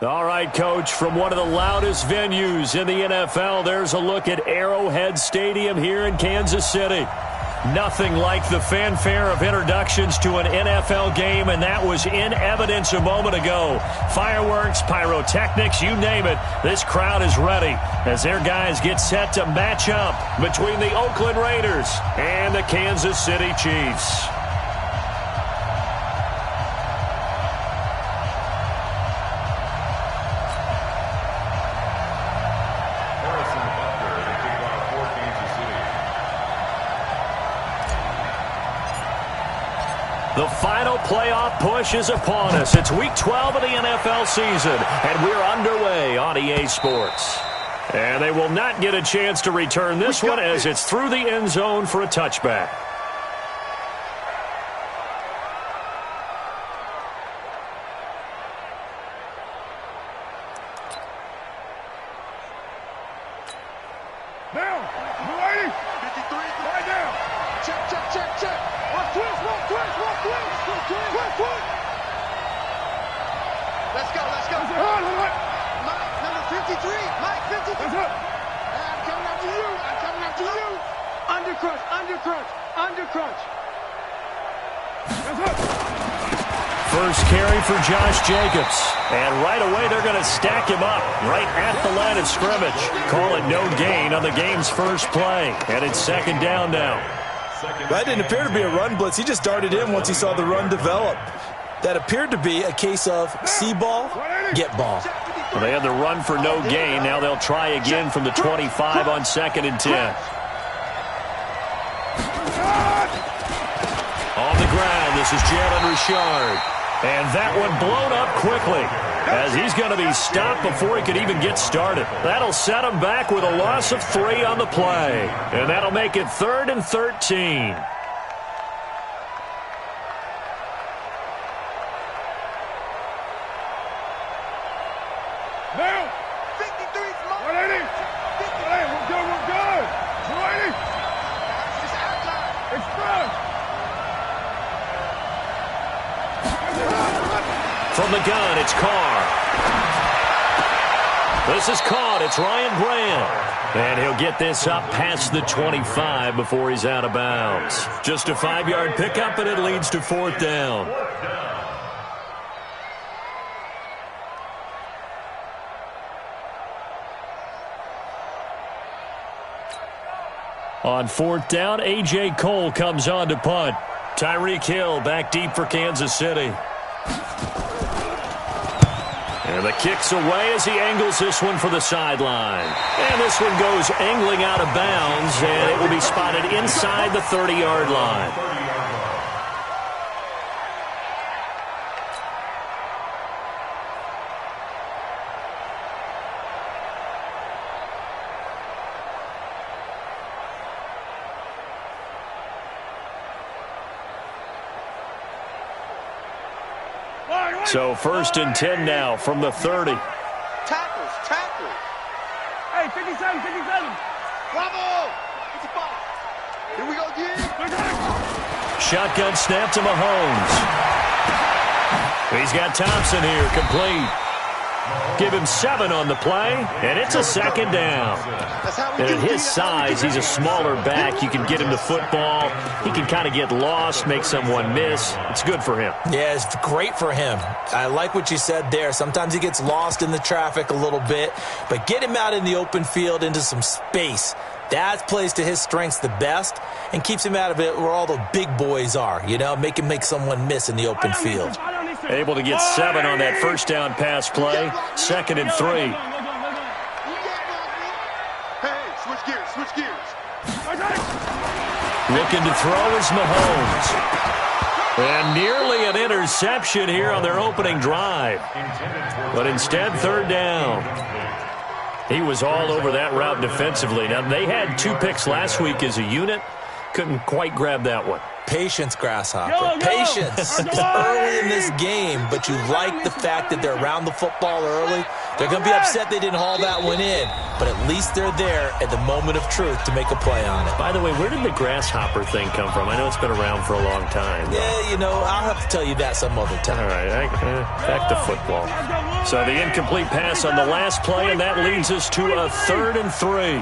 All right, Coach, from one of the loudest venues in the NFL, there's a look at Arrowhead Stadium here in Kansas City. Nothing like the fanfare of introductions to an NFL game, and that was in evidence a moment ago. Fireworks, pyrotechnics, you name it. This crowd is ready as their guys get set to match up between the Oakland Raiders and the Kansas City Chiefs. The final playoff push is upon us. It's Week 12 of the NFL season, and we're underway on EA Sports. And they will not get a chance to return this one as it's through the end zone for a touchback. Down. 53. Right down. Check. One twist. Let's go. Mike, number 53. Mike, 53. That's it. I'm coming after you. Undercrunch. That's it. First carry for Josh Jacobs. And right away, they're going to stack him up right at the line of scrimmage. Call it no gain on the game's first play. And it's second down now. That didn't appear to be a run blitz. He just darted in once he saw the run develop. That appeared to be a case of see ball, get ball. Well, they had the run for no gain. Now they'll try again from the 25 on 2nd and 10. On the ground, this is Jalen Richard. And that one blown up quickly as he's going to be stopped before he could even get started. That'll set him back with a loss of 3 on the play. And that'll make it 3rd and 13. Now. 53's 180. 50. Hey, we're good. 280. Just outline. Express. From the gun, it's Carr. This is caught. It's Ryan Grant. And he'll get this up past the 25 before he's out of bounds. Just a 5-yard pickup, and it leads to 4th down. On 4th down, A.J. Cole comes on to punt. Tyreek Hill back deep for Kansas City. And the kick's away as he angles this one for the sideline. And this one goes angling out of bounds, and it will be spotted inside the 30-yard line. So 1st and 10 now from the 30. Tackles. Hey, 57. Bravo. 55. Here we go again. Shotgun snap to Mahomes. He's got Thompson here, complete. Give him 7 on the play, and it's a 2nd down. And at his size, he's a smaller back. You can get him the football. He can kind of get lost, make someone miss. It's good for him. Yeah, it's great for him. I like what you said there. Sometimes he gets lost in the traffic a little bit, but get him out in the open field into some space. That plays to his strengths the best and keeps him out of it where all the big boys are, make him make someone miss in the open field. Able to get 7 on that first down pass play. 2nd and 3. Hey, switch gears. Looking to throw is Mahomes. And nearly an interception here on their opening drive. But instead, 3rd down. He was all over that route defensively. Now, they had 2 picks last week as a unit. Couldn't quite grab that one. Patience, Grasshopper. Patience. It's early in this game, but you like the fact that they're around the football early. They're going to be upset they didn't haul that one in, but at least they're there at the moment of truth to make a play on it. By the way, where did the grasshopper thing come from? I know it's been around for a long time. Yeah, you know, I'll have to tell you that some other time. All right, back to football. So the incomplete pass on the last play, and that leads us to a 3rd and 3.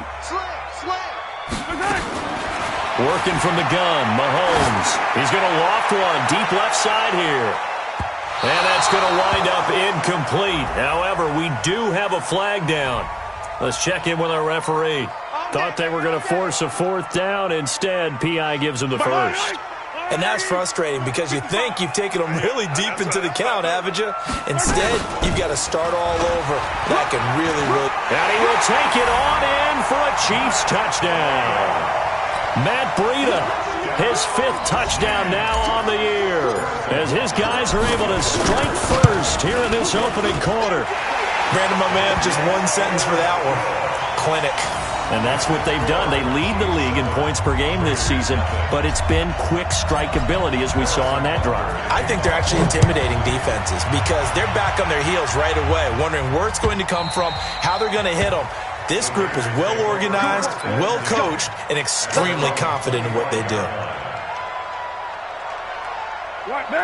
Working from the gun, Mahomes. He's going to loft one deep left side here. And that's going to wind up incomplete. However, we do have a flag down. Let's check in with our referee. Thought they were going to force a 4th down. Instead, P.I. gives them the first. And that's frustrating because you think you've taken them really deep into the count, haven't you? Instead, you've got to start all over. That can really... And he will take it on in for a Chiefs touchdown. Matt Breida, his 5th touchdown now on the year, as his guys are able to strike first here in this opening quarter. Brandon, my man, just one sentence for that one. Clinic. And that's what they've done. They lead the league in points per game this season, but it's been quick strikeability as we saw on that drive. I think they're actually intimidating defenses because they're back on their heels right away, wondering where it's going to come from, how they're going to hit them. This group is well organized, well coached, and extremely confident in what they do.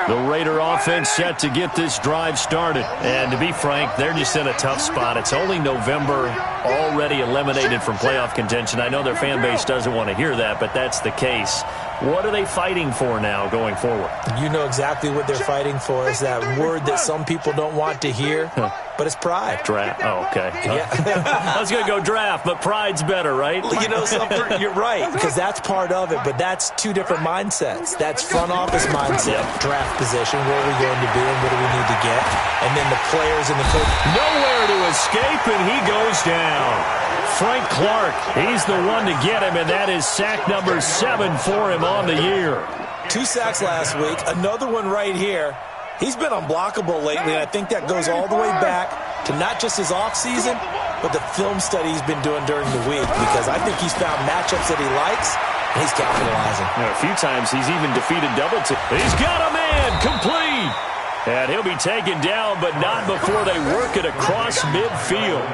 The Raider offense set to get this drive started. And to be frank, they're just in a tough spot. It's only November, already eliminated from playoff contention. I know their fan base doesn't want to hear that, but that's the case. What are they fighting for now going forward? You know exactly what they're fighting for. Is that word that some people don't want to hear, but it's pride. Draft. Oh, okay. Yeah. I was going to go draft, but pride's better, right? You know something? You're right, because that's part of it, but that's two different mindsets. That's front office mindset, draft position, where are we going to be and what do we need to get, and then the players and the coach. Nowhere to escape, and he goes down. Frank Clark, he's the one to get him, and that is sack number 7 for him on the year. 2 sacks last week, another one right here. He's been unblockable lately, and I think that goes all the way back to not just his offseason, but the film study he's been doing during the week, because I think he's found matchups that he likes, and he's capitalizing. A few times he's even defeated double team. He's got a man, complete. And he'll be taken down, but not before they work it across midfield.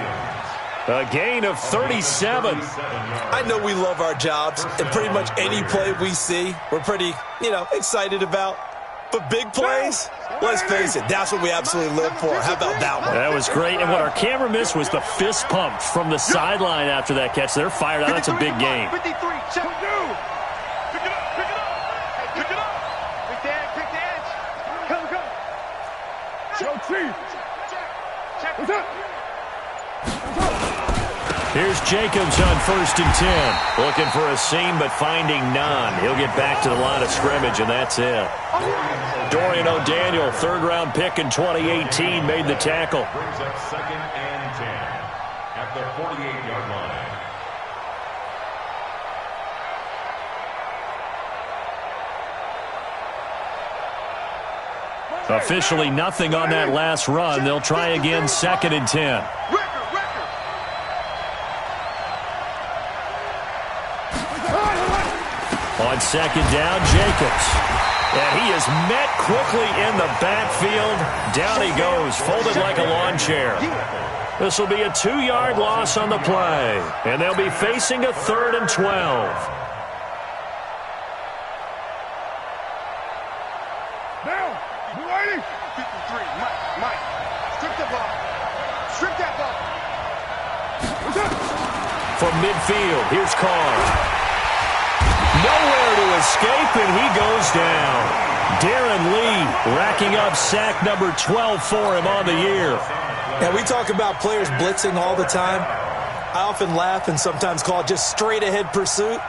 A gain of 37. I know we love our jobs, and pretty much any play we see, we're pretty, excited about. But big plays, let's face it, that's what we absolutely live for. How about that one? That was great, and what our camera missed was the fist pump from the sideline after that catch. They're fired out. That's a big game. 53, check. Pick it up, pick it up. Hey, pick it up. Pick the edge. Come. Show Chief. Check. What's up? Here's Jacobs on 1st and 10. Looking for a seam, but finding none. He'll get back to the line of scrimmage, and that's it. Dorian O'Daniel, 3rd-round pick in 2018, made the tackle. Brings up 2nd and 10 at the 48-yard line. Officially nothing on that last run. They'll try again, 2nd and 10. On 2nd down, Jacobs. And he is met quickly in the backfield. Down he goes, folded like a lawn chair. This will be a 2-yard loss on the play. And they'll be facing a 3rd and 12. Now, you ready? 53, Mike. Strip the ball. Strip that ball. From midfield, here's Carr. Nowhere to escape, and he goes down. Darren Lee racking up sack number 12 for him on the year. And we talk about players blitzing all the time. I often laugh and sometimes call it just straight-ahead pursuit.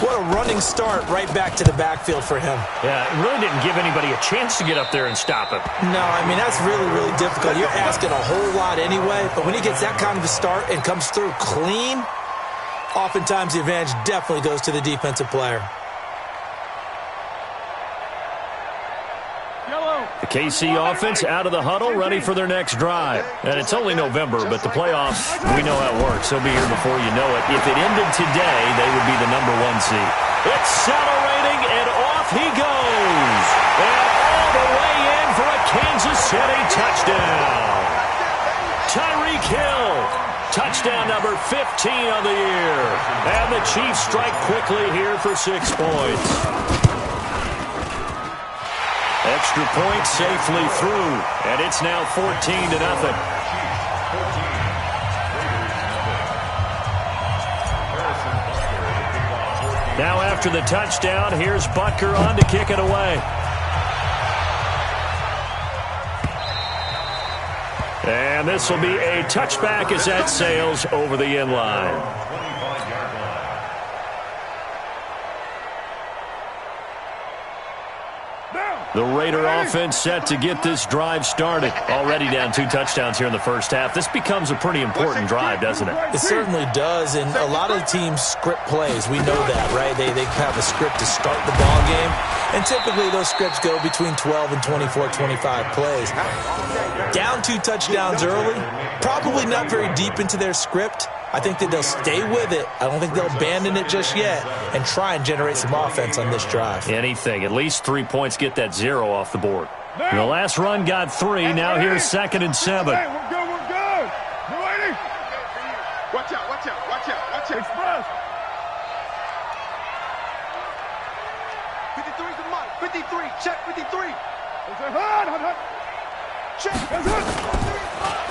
What a running start right back to the backfield for him. Yeah, it really didn't give anybody a chance to get up there and stop him. No, I mean, that's really, really difficult. You're asking a whole lot anyway, but when he gets that kind of a start and comes through clean, oftentimes the advantage definitely goes to the defensive player. The KC offense out of the huddle, ready for their next drive. And it's only November, but the playoffs, we know how it works. They'll be here before you know it. If it ended today, they would be the number 1 seed. Accelerating, and off he goes. And all the way in for a Kansas City touchdown. Tyreek Hill. Touchdown number 15 on the year. And the Chiefs strike quickly here for 6 points. Extra point safely through. And it's now 14-0. Now after the touchdown, here's Butker on to kick it away. And this will be a touchback as that sails over the end line. The Raider offense set to get this drive started. Already down 2 touchdowns here in the first half. This becomes a pretty important drive, doesn't it? It certainly does, and a lot of teams script plays. We know that, right? They have a script to start the ball game, and typically those scripts go between 12 and 24, 25 plays. Down 2 touchdowns early, probably not very deep into their script. I think that they'll stay with it. I don't think they'll abandon it just yet and try and generate some offense on this drive. Anything. At least 3 points, get that 0 off the board. The last run got 3. Now here's 2nd and 7. Hey, we're good, we're good. You ready? Watch out, watch out, watch out, watch out. Express. 53 to Mike. 53, check 53. Check.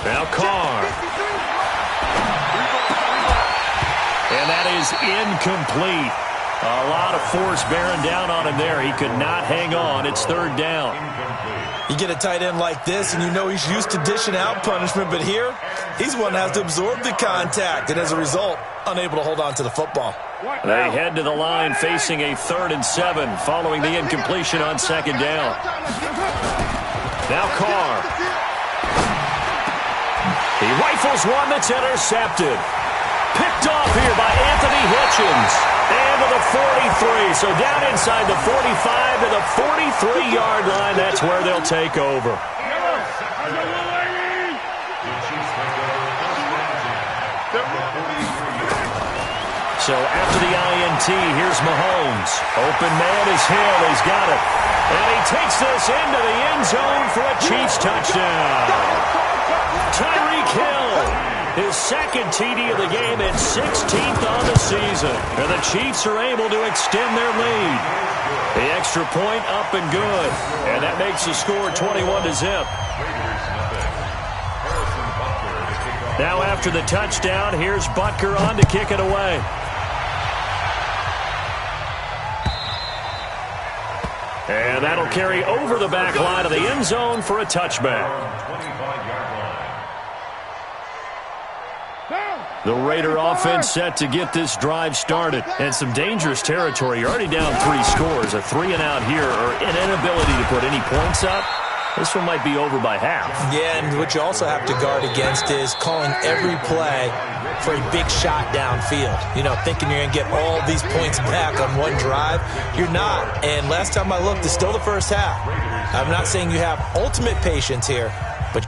Now Carr. And that is incomplete. A lot of force bearing down on him there. He could not hang on. It's 3rd down. You get a tight end like this, and you know he's used to dishing out punishment, but here, he's one that has to absorb the contact, and as a result, unable to hold on to the football. They head to the line facing a 3rd and 7 following the incompletion on 2nd down. Now Carr. He rifles one that's intercepted. Picked off here by Anthony Hitchens. And to the 43. So down inside the 45 to the 43-yard line. That's where they'll take over. So after the INT, here's Mahomes. Open man is Hill. He's got it. And he takes this into the end zone for a Chiefs touchdown. Tyreek Hill. His 2nd TD of the game and 16th on the season. And the Chiefs are able to extend their lead. The extra point up and good. And that makes the score 21-0. Now after the touchdown, here's Butker on to kick it away. And that'll carry over the back line of the end zone for a touchback. The Raider offense set to get this drive started. And some dangerous territory. You're already down 3 scores. A 3-and-out here or an inability to put any points up. This one might be over by half. Yeah, and what you also have to guard against is calling every play for a big shot downfield. You know, thinking you're going to get all these points back on one drive. You're not. And last time I looked, it's still the first half. I'm not saying you have ultimate patience here, but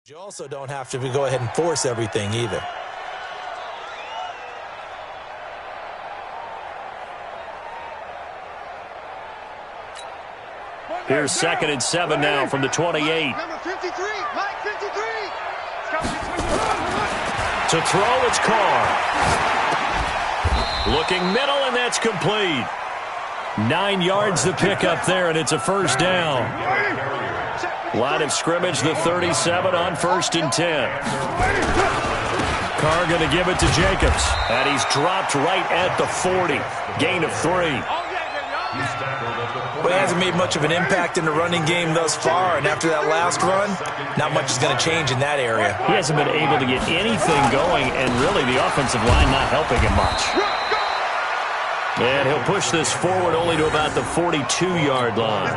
you also don't have to go ahead and force everything either. Here's 2nd and 7 now from the 28. Number 53, Mike 53. To throw, it's Carr. Looking middle, and that's complete. 9 yards to pick up there, and it's a 1st down. Line of scrimmage, the 37 on 1st and 10. Carr going to give it to Jacobs. And he's dropped right at the 40. Gain of 3. Well, he hasn't made much of an impact in the running game thus far, and after that last run, not much is going to change in that area. He hasn't been able to get anything going, and really the offensive line not helping him much. And he'll push this forward only to about the 42-yard line.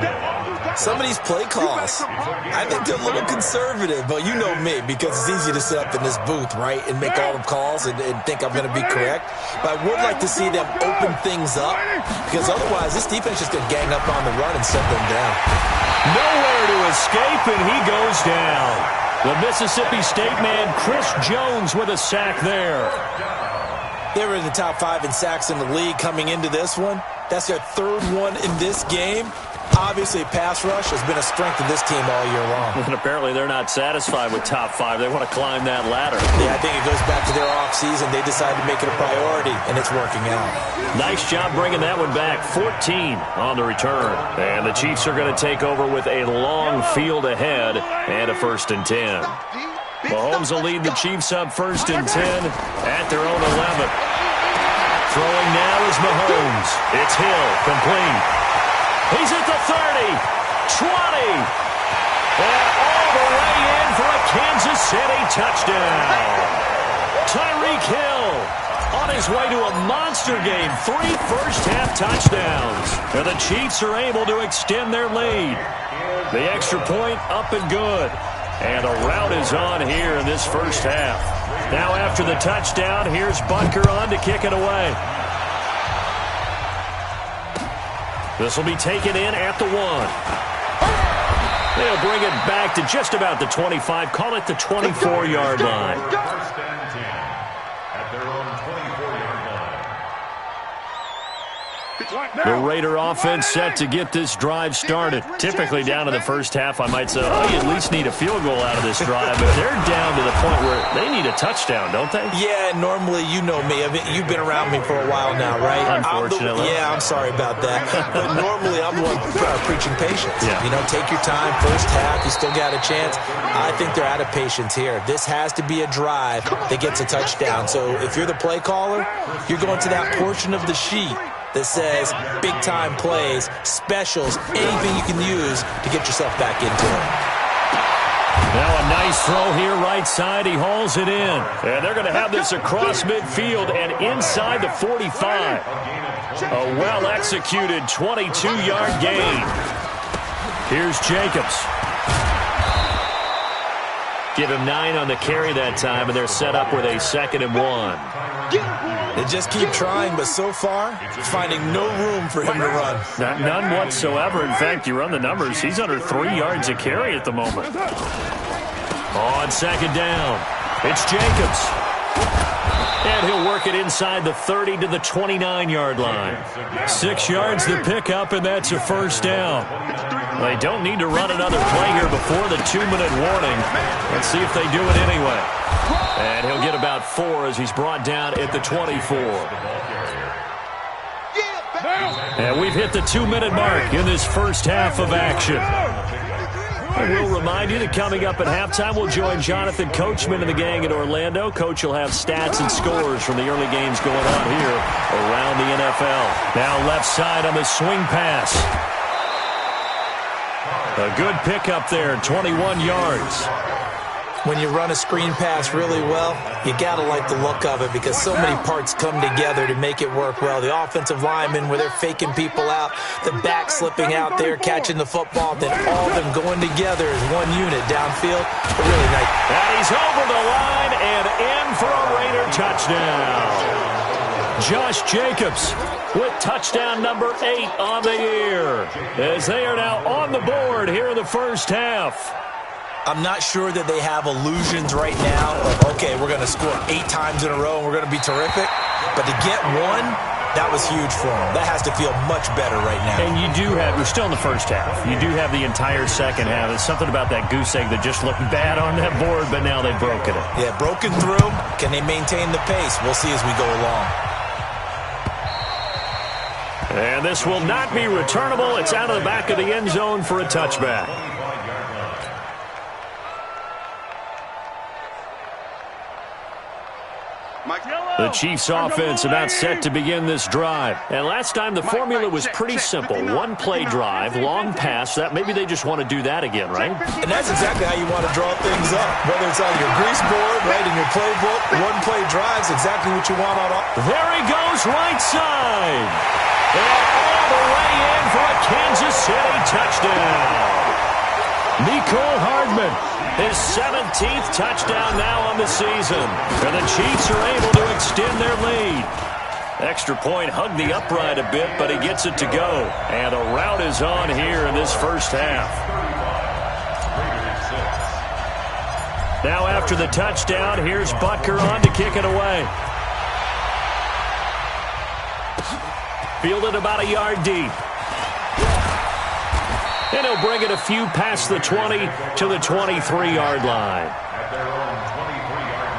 Some of these play calls, I think they're a little conservative, but you know me, because it's easy to sit up in this booth, right, and make all the calls and think I'm going to be correct. But I would like to see them open things up, because otherwise this defense is going to gang up on the run and set them down. Nowhere to escape, and he goes down. The Mississippi State man, Chris Jones, with a sack there. They were in the top 5 in sacks in the league coming into this one. That's their 3rd one in this game. Obviously, pass rush has been a strength of this team all year long. And apparently they're not satisfied with top 5. They want to climb that ladder. Yeah, I think it goes back to their offseason. They decided to make it a priority, and it's working out. Nice job bringing that one back. 14 on the return. And the Chiefs are going to take over with a long field ahead and a 1st and 10. Mahomes will lead the Chiefs up 1st and 10 at their own 11. Throwing now is Mahomes. It's Hill, complete. He's at the 30, 20, and all the way in for a Kansas City touchdown. Tyreek Hill on his way to a monster game, 3 first-half touchdowns. And the Chiefs are able to extend their lead. The extra point up and good. And a rout is on here in this first half. Now after the touchdown, here's Butker on to kick it away. This will be taken in at the 1. They'll bring it back to just about the 25. Call it the 24-yard line. 1st and 10 at their own 24-yard line. The Raider offense set to get this drive started. Typically down in the first half, I might say, oh, you at least need a field goal out of this drive. But they're down to the point where they need a touchdown, don't they? Yeah, normally, you know me. I mean, you've been around me for a while now, right? Unfortunately. I'm sorry about that. But normally, I'm the one preaching patience. Yeah. You know, take your time. First half, you still got a chance. I think they're out of patience here. This has to be a drive that gets a touchdown. So if you're the play caller, you're going to that portion of the sheet that says big-time plays, specials, anything you can use to get yourself back into it. Now a nice throw here right side. He hauls it in. And they're going to have this across midfield and inside the 45. A well-executed 22-yard gain. Here's Jacobs. Give him 9 on the carry that time, and they're set up with a 2nd and 1. They just keep trying, but so far, finding no room for him to run. None whatsoever. In fact, you run the numbers, he's under 3 yards a carry at the moment. On 2nd down, it's Jacobs. And he'll work it inside the 30 to the 29-yard line. 6 yards the pickup, and that's a 1st down. They don't need to run another play here before the 2-minute warning. Let's see if they do it anyway. And he'll get about 4 as he's brought down at the 24. And we've hit the 2-minute mark in this first half of action. And we'll remind you that coming up at halftime, we'll join Jonathan Coachman and the gang in Orlando. Coach will have stats and scores from the early games going on here around the NFL. Now left side on the swing pass. A good pickup there, 21 yards. When you run a screen pass really well, you got to like the look of it because so many parts come together to make it work well. The offensive linemen, where they're faking people out, the back slipping out there, catching the football, then all of them going together as one unit downfield. Really nice. And he's over the line and in for a Raider touchdown. Josh Jacobs with touchdown number 8 on the year as they are now on the board here in the first half. I'm not sure that they have illusions right now of, okay, we're going to score 8 times in a row and we're going to be terrific. But to get 1, that was huge for them. That has to feel much better right now. And you're still in the first half. You do have the entire second half. It's something about that goose egg that just looked bad on that board, but now they've broken it. Yeah, broken through. Can they maintain the pace? We'll see as we go along. And this will not be returnable. It's out of the back of the end zone for a touchback. The Chiefs offense about set to begin this drive. And last time the formula was pretty simple. 1-play drive, long pass. That maybe they just want to do that again, right? And that's exactly how you want to draw things up. Whether it's on your grease board, right, in your playbook, 1-play drives, exactly what you want on all. There he goes right side. And all the way in for a Kansas City touchdown. Mecole Hardman, his 17th touchdown now on the season. And the Chiefs are able to extend their lead. Extra point hugged the upright a bit, but he gets it to go. And a rout is on here in this first half. Now after the touchdown, here's Butker on to kick it away. Fielded about a yard deep. And he'll bring it a few past the 20 to the 23-yard line. At their own 23-yard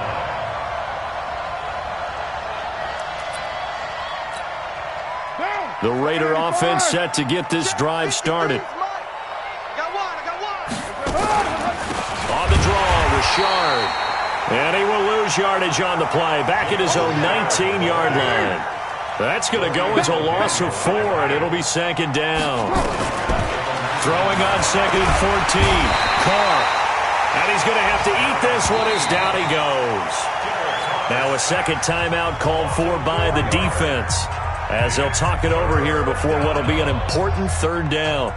line. The Raider offense set to get this drive started. On the draw, Richard. And he will lose yardage on the play. Back at his own 19-yard line. That's going to go as a loss of 4, and it'll be second down. Throwing on second and 14. Carr. And he's going to have to eat this one as down he goes. Now a second timeout called for by the defense, as they'll talk it over here before what will be an important third down.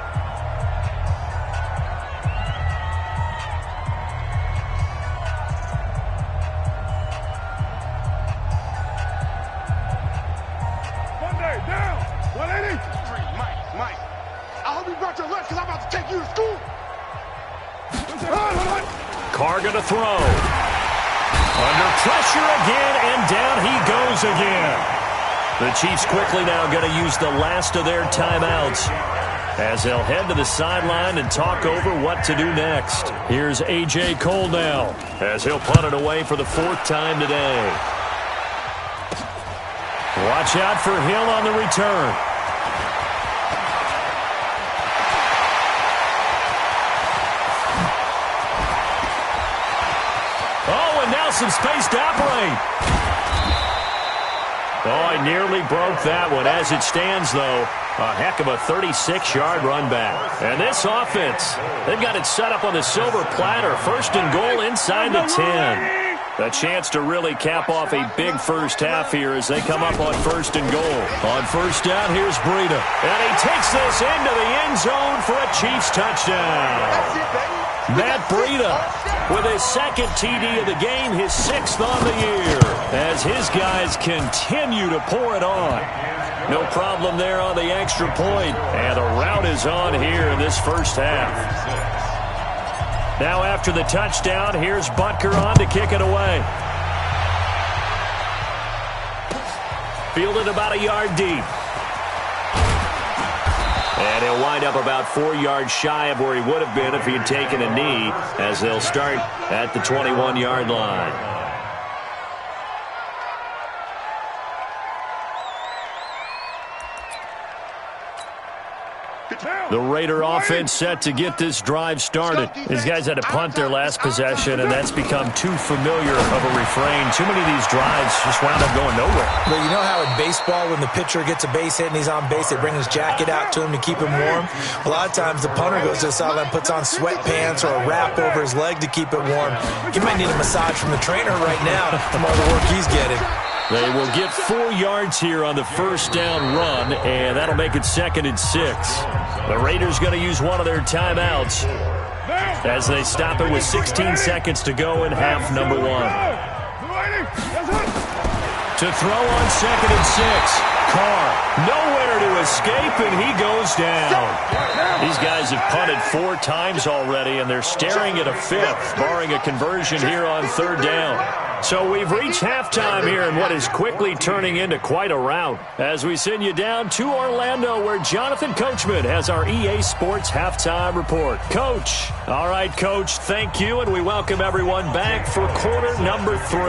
Carr going to throw. Under pressure again, and down he goes again. The Chiefs quickly now going to use the last of their timeouts as they'll head to the sideline and talk over what to do next. Here's A.J. Cole now as he'll punt it away for the 4th time today. Watch out for Hill on the return. Some space to operate. Oh, I nearly broke that one. As it stands, though, a heck of a 36-yard run back. And this offense, they've got it set up on the silver platter. 1st and goal inside the 10. A chance to really cap off a big first half here as they come up on 1st and goal. On 1st down, here's Breida. And he takes this into the end zone for a Chiefs touchdown. Matt Breida with his 2nd TD of the game, his 6th on the year, as his guys continue to pour it on. No problem there on the extra point, and a rout is on here in this first half. Now after the touchdown, here's Butker on to kick it away. Fielded about a yard deep. And he'll wind up about 4 yards shy of where he would have been if he had taken a knee, as they'll start at the 21-yard line. The Raider offense set to get this drive started. These guys had to punt their last possession, and that's become too familiar of a refrain. Too many of these drives just wound up going nowhere. But you know how in baseball, when the pitcher gets a base hit and he's on base, they bring his jacket out to him to keep him warm? A lot of times the punter goes to the sideline, puts on sweatpants or a wrap over his leg to keep it warm. He might need a massage from the trainer right now from all the work he's getting. They will get 4 yards here on the 1st down run, and that'll make it 2nd and 6. The Raiders going to use one of their timeouts as they stop it with 16 seconds to go in half number 1. To throw on 2nd and 6. Carr, nowhere to escape, and he goes down. These guys have punted 4 times already, and they're staring at a 5th, barring a conversion here on 3rd down. So we've reached halftime here in what is quickly turning into quite a rout as we send you down to Orlando, where Jonathan Coachman has our EA Sports halftime report. Coach. All right, Coach, thank you, and we welcome everyone back for quarter number 3.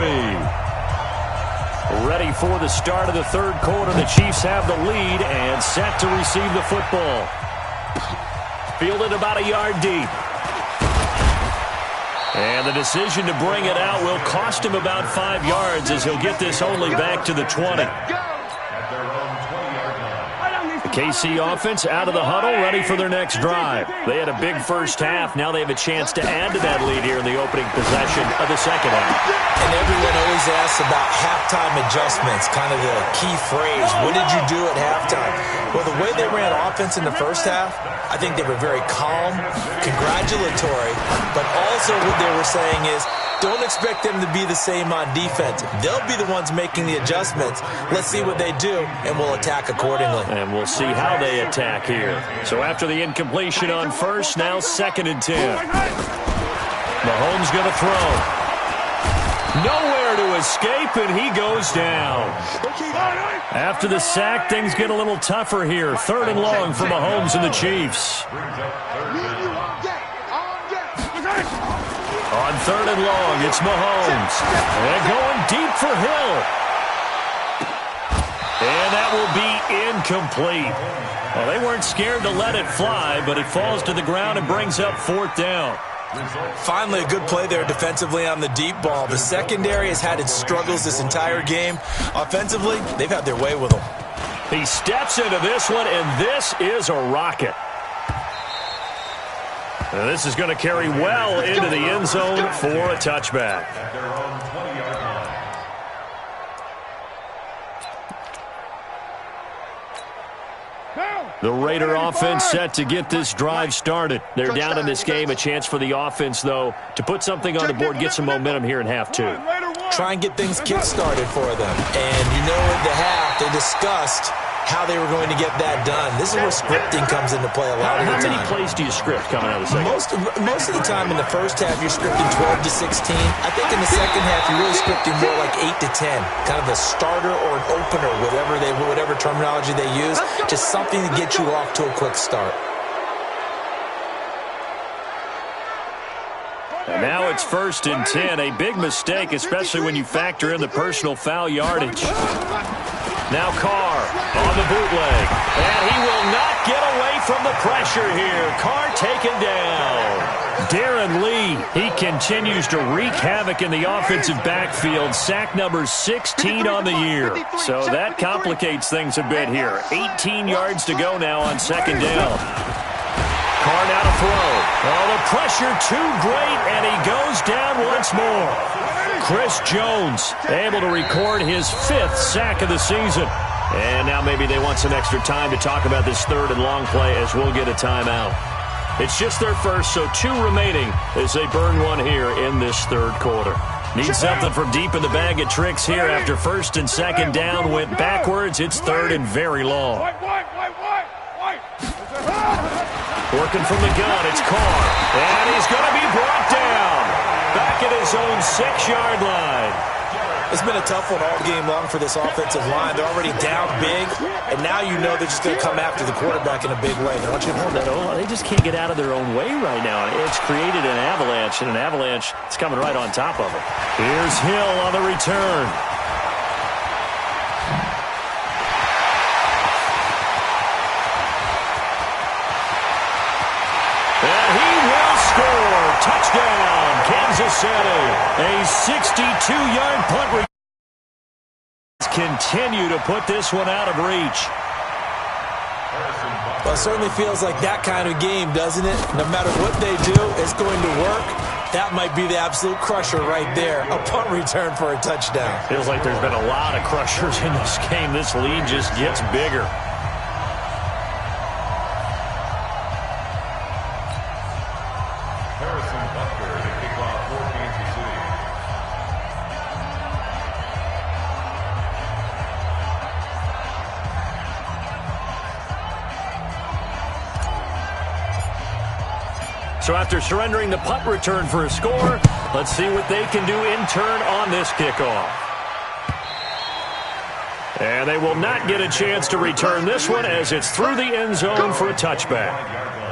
Ready for the start of the 3rd quarter. The Chiefs have the lead and set to receive the football. Fielded about a yard deep. And the decision to bring it out will cost him about 5 yards, as he'll get this only back to the 20. The KC offense out of the huddle, ready for their next drive. They had a big first half. Now they have a chance to add to that lead here in the opening possession of the second half. And everyone always asks about halftime adjustments, kind of the key phrase. What did you do at halftime? Well, the way they ran offense in the first half, I think they were very calm, congratulatory, but also what they were saying is, don't expect them to be the same on defense. They'll be the ones making the adjustments. Let's see what they do, and we'll attack accordingly. And we'll see how they attack here. So after the incompletion on first, now 2nd and 10. Mahomes going to throw. Nowhere to escape, and he goes down. After the sack, things get a little tougher here. 3rd and long for Mahomes and the Chiefs. On 3rd and long, it's Mahomes. And going deep for Hill. And that will be incomplete. Well, they weren't scared to let it fly, but it falls to the ground and brings up 4th down. Finally, a good play there defensively on the deep ball. The secondary has had its struggles this entire game. Offensively, they've had their way with them. He steps into this one, and this is a rocket. And this is going to carry well into the end zone for a touchback. The Raider offense set to get this drive started. They're down in this game. A chance for the offense, though, to put something on the board, get some momentum here in half 2. Try and get things kick-started for them. And you know at the half, they discussed how they were going to get that done. This is where scripting comes into play a lot of the time. How many plays do you script coming out of the second? Most of the time in the first half, you're scripting 12 to 16. I think in the second half, you're really scripting more like 8 to 10. Kind of a starter or an opener, whatever terminology they use. Just something to get you off to a quick start. And now it's 1st and 10. A big mistake, especially when you factor in the personal foul yardage. Now Carr on the bootleg. And he will not get away from the pressure here. Carr taken down. Darren Lee, he continues to wreak havoc in the offensive backfield. Sack number 16 on the year. So that complicates things a bit here. 18 yards to go now on 2nd down. Carr now to throw. Oh, the pressure too great, and he goes down once more. Chris Jones able to record his 5th sack of the season. And now maybe they want some extra time to talk about this 3rd and long play as we'll get a timeout. It's just their first, so 2 remaining as they burn one here in this 3rd quarter. Need something from deep in the bag of tricks here after 1st and 2nd down went backwards. It's 3rd and very long. Working from the gun, it's Carr. And he's going to be brought down. Back at his own 6-yard line. It's been a tough one all game long for this offensive line. They're already down big, and now you know they're just going to come after the quarterback in a big way. Don't you? They just can't get out of their own way right now. It's created an avalanche, and an avalanche is coming right on top of them. Here's Hill on the return. And he will score. Touchdown, Kansas City. A 62-yard punt return. Continue to put this one out of reach. Well, it certainly feels like that kind of game, doesn't it? No matter what they do, it's going to work. That might be the absolute crusher right there. A punt return for a touchdown. Feels like there's been a lot of crushers in this game. This lead just gets bigger. So after surrendering the punt return for a score, let's see what they can do in turn on this kickoff. And they will not get a chance to return this one as it's through the end zone for a touchback.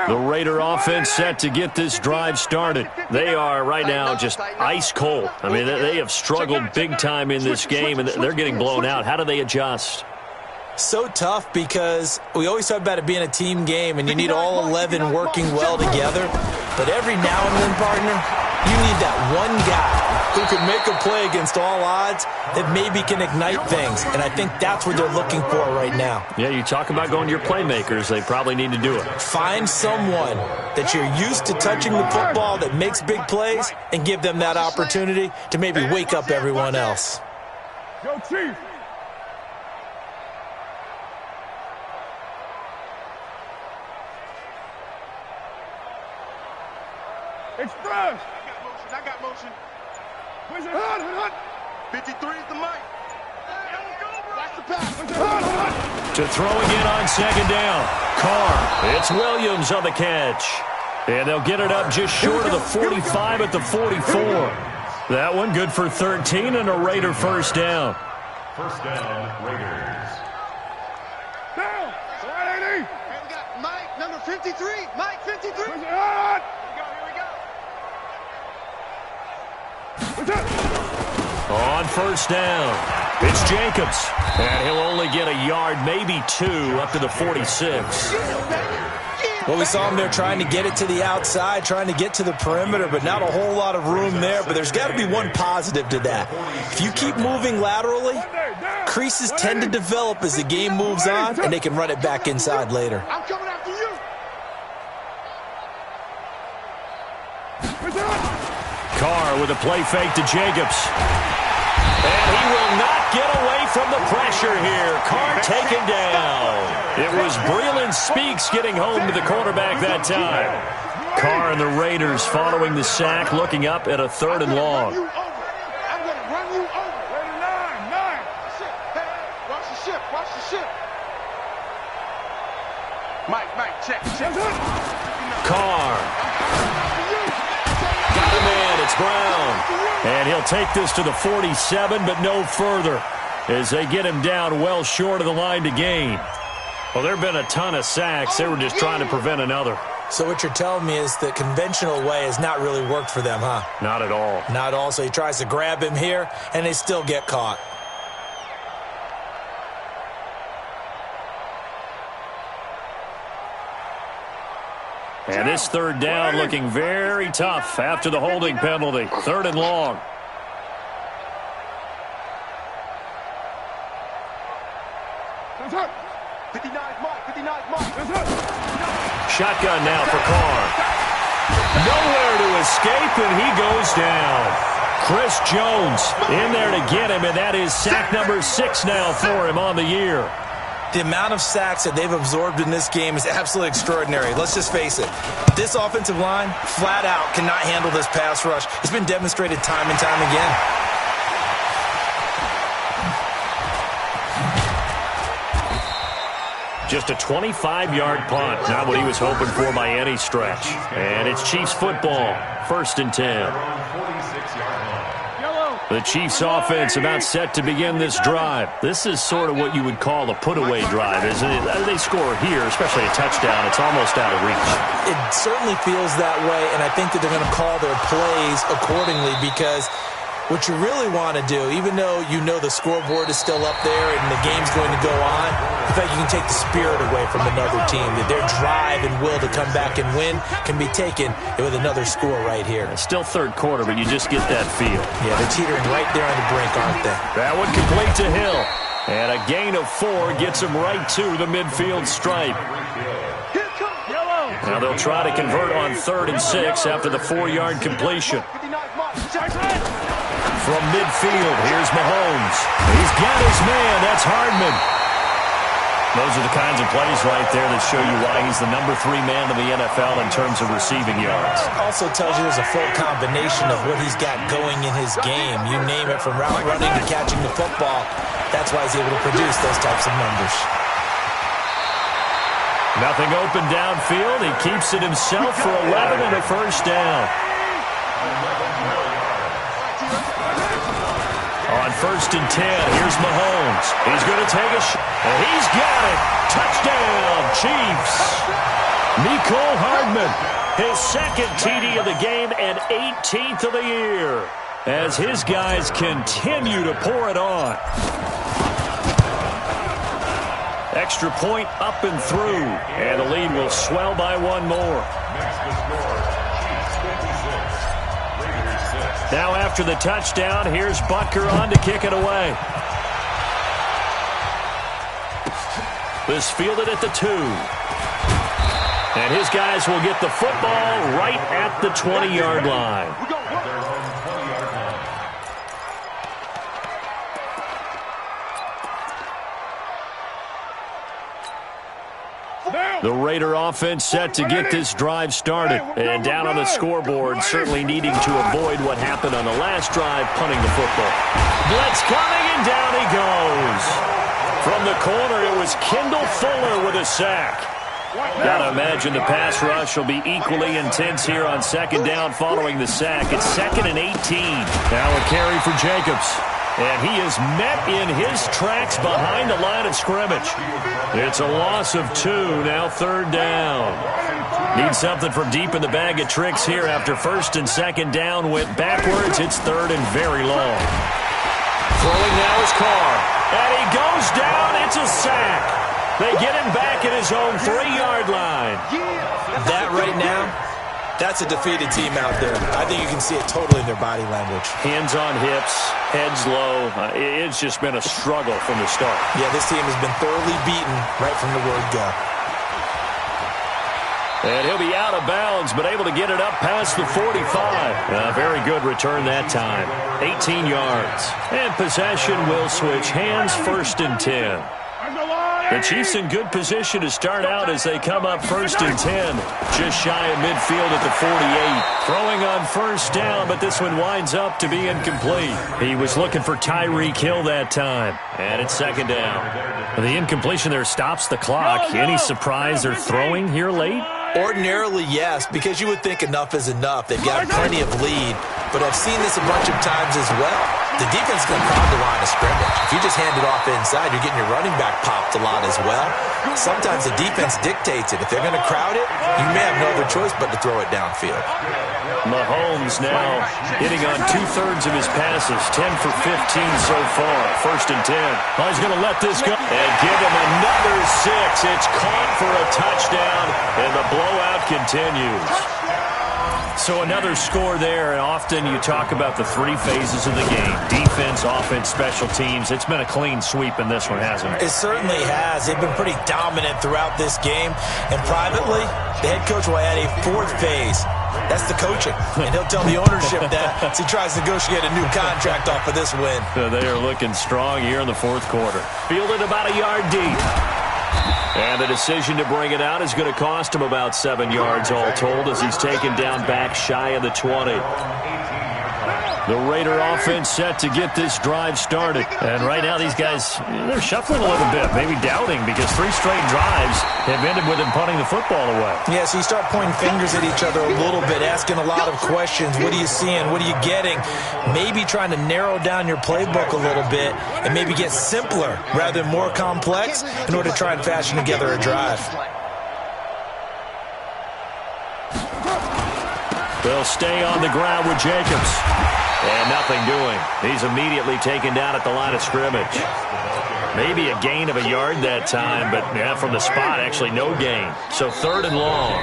The Raider offense set to get this drive started. They are right now just ice cold. I mean, they have struggled big time in this game, and they're getting blown out. How do they adjust? So tough because we always talk about it being a team game and you need all 11 working well together. But every now and then, partner, you need that one guy who can make a play against all odds that maybe can ignite things. And I think that's what they're looking for right now. Yeah, you talk about going to your playmakers. They probably need to do it. Find someone that you're used to touching the football that makes big plays and give them that opportunity to maybe wake up everyone else. Yo, Chief. Express. I got motion. Where's your hut? 53 is the mic. That's the pass. To throw again on second down. Carr. It's Williams on the catch. And they'll get it up just short of the 45 at the 44. That one good for 13 and a Raider first down. First down, Raiders. Down. 180. Hey, we got Mike, number 53. Mike, 53. Where's your hut? On first down, it's Jacobs. And he'll only get a yard, maybe two, up to the 46. Well, we saw him there trying to get it to the outside, trying to get to the perimeter, but not a whole lot of room there. But there's got to be one positive to that. If you keep moving laterally, creases tend to develop as the game moves on, and they can run it back inside later. I'm coming after you. Carr with a play fake to Jacobs. And he will not get away from the pressure here. Carr taken down. It was Breland Speaks getting home to the quarterback that time. Carr and the Raiders following the sack, looking up at a 3rd and long. I'm going to run you over. Ready, 9. Hey, watch the ship. Watch the ship. Mike, check. Carr. Got a man. It's Brown. And he'll take this to the 47, but no further as they get him down well short of the line to gain. Well, there have been a ton of sacks. They were just trying to prevent another. So what you're telling me is the conventional way has not really worked for them, huh? Not at all. Not at all. So he tries to grab him here, and they still get caught. And this 3rd down looking very tough after the holding penalty. 3rd and long. Shotgun now for Carr. Nowhere to escape, and he goes down. Chris Jones in there to get him, and that is sack number 6 now for him on the year. The amount of sacks that they've absorbed in this game is absolutely extraordinary. Let's just face it. This offensive line, flat out, cannot handle this pass rush. It's been demonstrated time and time again. Just a 25-yard punt. Not what he was hoping for by any stretch. And it's Chiefs football. 1st and 10. The Chiefs offense about set to begin this drive. This is sort of what you would call a put-away drive, isn't it? They score here, especially a touchdown. It's almost out of reach. It certainly feels that way, and I think that they're going to call their plays accordingly because what you really want to do, even though you know the scoreboard is still up there and the game's going to go on, in fact, you can take the spirit away from another team. That their drive and will to come back and win can be taken with another score right here. It's still 3rd quarter, but you just get that feel. Yeah, they're teetering right there on the brink, aren't they? That one complete to Hill. And a gain of 4 gets him right to the midfield stripe. Now they'll try to convert on 3rd and 6 after the 4-yard completion. From midfield, here's Mahomes. He's got his man. That's Hardman. Those are the kinds of plays right there that show you why he's the number 3 man in the NFL in terms of receiving yards. Also tells you there's a full combination of what he's got going in his game. You name it, from route running to catching the football. That's why he's able to produce those types of numbers. Nothing open downfield. He keeps it himself for 11 and a first down. On 1st and 10, here's Mahomes. He's going to take a shot, and he's got it. Touchdown, Chiefs. Mecole Hardman, his 2nd TD of the game and 18th of the year, as his guys continue to pour it on. extra point up and through, and the lead will swell by one more. Now after the touchdown, here's Butker on to kick it away. This fielded at the 2. And his guys will get the football right at the 20-yard line. The Raider offense set to get this drive started. And down on the scoreboard, certainly needing to avoid what happened on the last drive, punting the football. Blitz coming, and down he goes. From the corner, it was Kendall Fuller with a sack. Gotta imagine the pass rush will be equally intense here on second down following the sack. It's 2nd and 18. Now a carry for Jacobs. And he is met in his tracks behind the line of scrimmage. It's a loss of 2, now 3rd down. Need something from deep in the bag of tricks here after 1st and 2nd down went backwards. It's 3rd and very long. Throwing now is Carr. And he goes down. It's a sack. They get him back at his own 3-yard line. That right now, that's a defeated team out there. I think you can see it totally in their body language. Hands on hips, heads low. It's just been a struggle from the start. Yeah, this team has been thoroughly beaten right from the word go. And he'll be out of bounds, but able to get it up past the 45. Very good return that time. 18 yards. And possession will switch hands, 1st and 10. The Chiefs in good position to start out as they come up 1st and 10. Just shy of midfield at the 48. Throwing on 1st down, but this one winds up to be incomplete. He was looking for Tyreek Hill that time. And it's 2nd down. The incompletion there stops the clock. Any surprise they're throwing here late? Ordinarily, yes, because you would think enough is enough. They've got plenty of lead, but I've seen this a bunch of times as well. The defense is going to crowd the line of scrimmage. If you just hand it off inside, you're getting your running back popped a lot as well. Sometimes the defense dictates it. If they're going to crowd it, you may have no other choice but to throw it downfield. Mahomes now hitting on 2/3 of his passes, 10 for 15 so far. 1st and 10. Oh, he's going to let this go and give him another 6. It's caught for a touchdown, and the blowout continues. So another score there, and often you talk about the 3 phases of the game. Defense, offense, special teams. It's been a clean sweep in this one, hasn't it? It certainly has. They've been pretty dominant throughout this game. And privately, the head coach will add a 4th phase. That's the coaching. And he'll tell the ownership that as he tries to negotiate a new contract off of this win. They are looking strong here in the 4th quarter. Fielded about a yard deep. And the decision to bring it out is going to cost him about 7 yards all told as he's taken down back shy of the 20. The Raider offense set to get this drive started. And right now these guys, they're shuffling a little bit, maybe doubting because 3 straight drives have ended with them punting the football away. Yeah, so you start pointing fingers at each other a little bit, asking a lot of questions. What are you seeing? What are you getting? Maybe trying to narrow down your playbook a little bit and maybe get simpler rather than more complex in order to try and fashion together a drive. They'll stay on the ground with Jacobs. And nothing doing. He's immediately taken down at the line of scrimmage. Maybe a gain of a yard that time, but yeah, from the spot, actually no gain. So 3rd and long.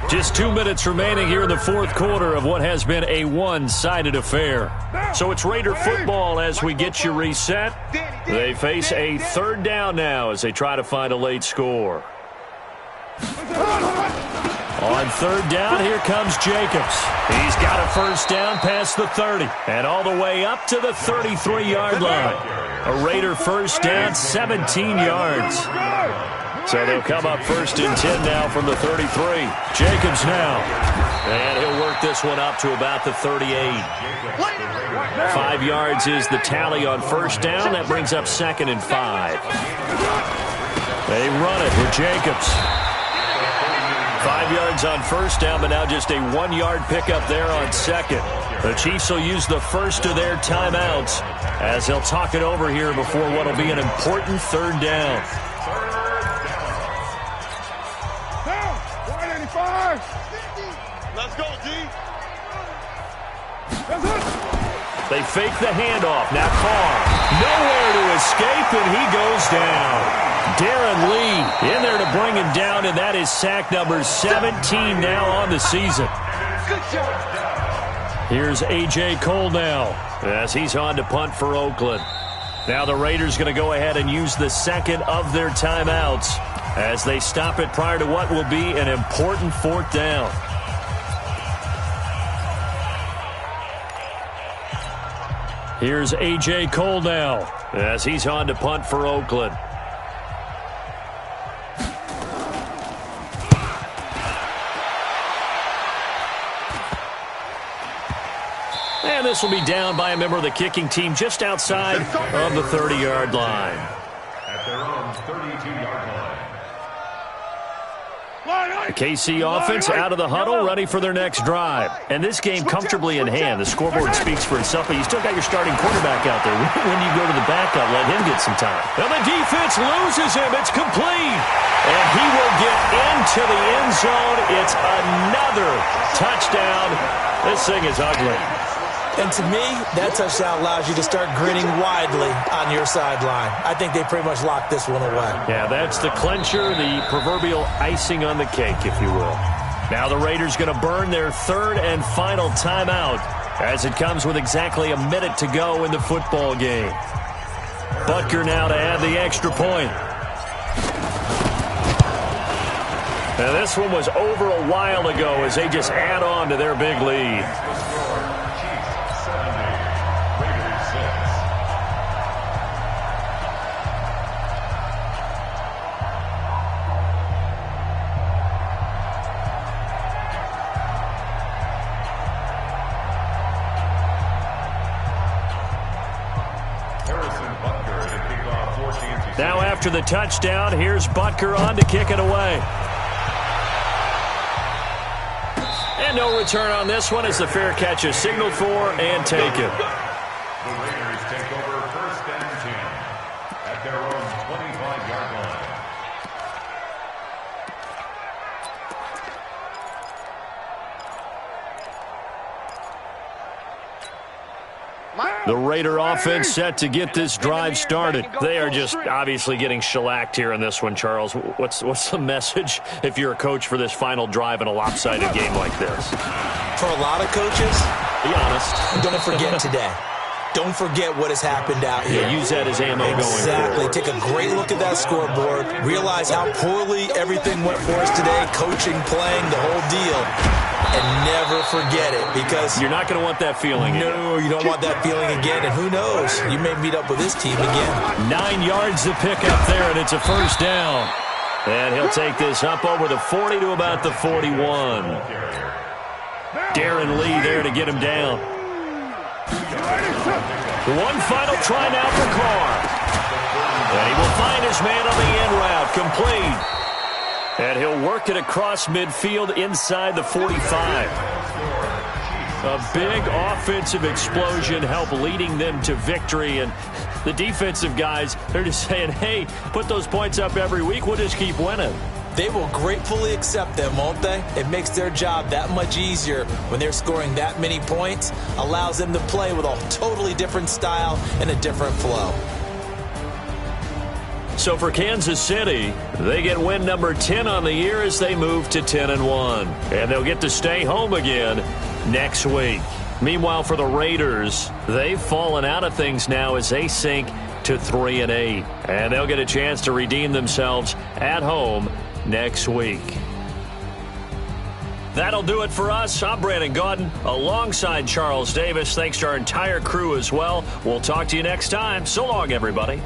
Just 2 minutes remaining here in the 4th quarter of what has been a one-sided affair. So it's Raider football as we get you reset. They face a 3rd down now as they try to find a late score. On 3rd down, here comes Jacobs. He's got a 1st down past the 30 and all the way up to the 33-yard line. A Raider 1st down, 17 yards. So they'll come up 1st and 10 now from the 33. Jacobs now. And he'll work this one up to about the 38. 5 yards is the tally on 1st down. That brings up 2nd and 5. They run it with Jacobs. 5 yards on 1st down, but now just a 1-yard pickup there on 2nd. The Chiefs will use the first of their timeouts as they'll talk it over here before what will be an important 3rd down. Down, 185. Let's go, D. That's it. They fake the handoff. Now Carr, nowhere to escape, and he goes down. Darren Lee in there to bring him down, and that is sack number 17 now on the season. Good job. Here's A.J. Cole now as he's on to punt for Oakland. Now the Raiders going to go ahead and use the second of their timeouts as they stop it prior to what will be an important fourth down. Here's A.J. Cole now as he's on to punt for Oakland. And this will be down by a member of the kicking team just outside of the 30-yard line. At their own 32-yard line. The KC offense out of the huddle, ready for their next drive. And this game comfortably in hand. The scoreboard speaks for itself, but you still got your starting quarterback out there. When you go to the backup, let him get some time. And the defense loses him. It's complete. And he will get into the end zone. It's another touchdown. This thing is ugly. And to me, that touchdown allows you to start grinning widely on your sideline. I think they pretty much locked this one away. Yeah, that's the clincher, the proverbial icing on the cake, if you will. Now the Raiders going to burn their third and final timeout as it comes with exactly a minute to go in the football game. Butker now to add the extra point. Now this one was over a while ago as they just add on to their big lead. Now after the touchdown, here's Butker on to kick it away. And no return on this one as the fair catch is signaled for and taken. The Raiders take over first and 10 at their own 25-yard line. The Raider offense set to get this drive started. They are just obviously getting shellacked here in this one, Charles. What's the message if you're a coach for this final drive in a lopsided game like this? For a lot of coaches, be honest. Don't forget today. Don't forget what has happened out here. Yeah, use that as ammo going forward. Exactly. Take a great look at that scoreboard. Realize how poorly everything went for us today. Coaching, playing, the whole deal. And never forget it, because you're not going to want that feeling again. No, you don't want that feeling again. And who knows? You may meet up with this team again. 9 yards to pick up there, and it's a first down. And he'll take this up over the 40 to about the 41. Darren Lee there to get him down. One final try now for Carr. And he will find his man on the end route, complete. And he'll work it across midfield inside the 45. A big offensive explosion helped leading them to victory. And the defensive guys, they're just saying, hey, put those points up every week. We'll just keep winning. They will gratefully accept them, won't they? It makes their job that much easier when they're scoring that many points. Allows them to play with a totally different style and a different flow. So for Kansas City, they get win number 10 on the year as they move to 10-1. And they'll get to stay home again next week. Meanwhile, for the Raiders, they've fallen out of things now as they sink to 3-8. And they'll get a chance to redeem themselves at home next week. That'll do it for us. I'm Brandon Gaudin alongside Charles Davis. Thanks to our entire crew as well. We'll talk to you next time. So long, everybody.